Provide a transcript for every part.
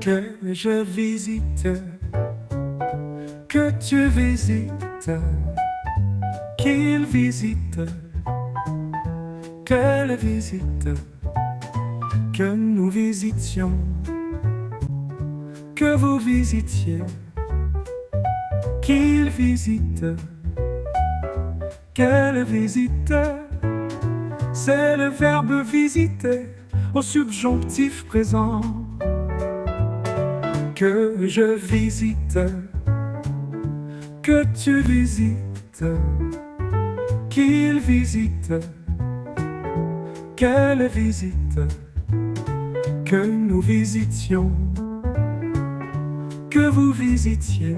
que je visite, que tu visites, qu'il visite, qu'elle visite, que nous visitions, que vous visitiez, qu'il visite, qu'elle visite. C'est le verbe visiter au subjonctif présent. Que je visite, que tu visites, qu'il visite, qu'elle visite, que nous visitions, que vous visitiez,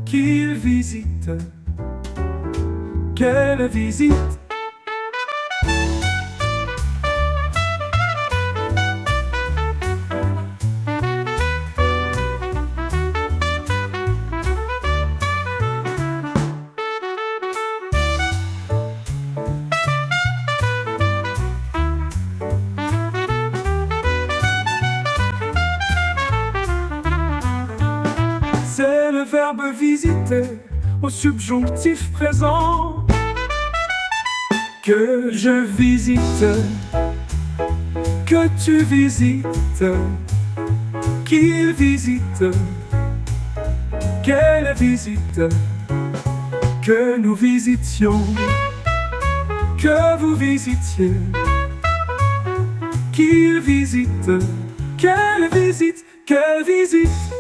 qu'il visite, qu'elle visite. C'est le verbe visiter au subjonctif présent. Que je visite, que tu visites, qu'il visite, qu'elle visite, que nous visitions, que vous visitiez, qu'il visite, qu'elle visite, qu'elle visite.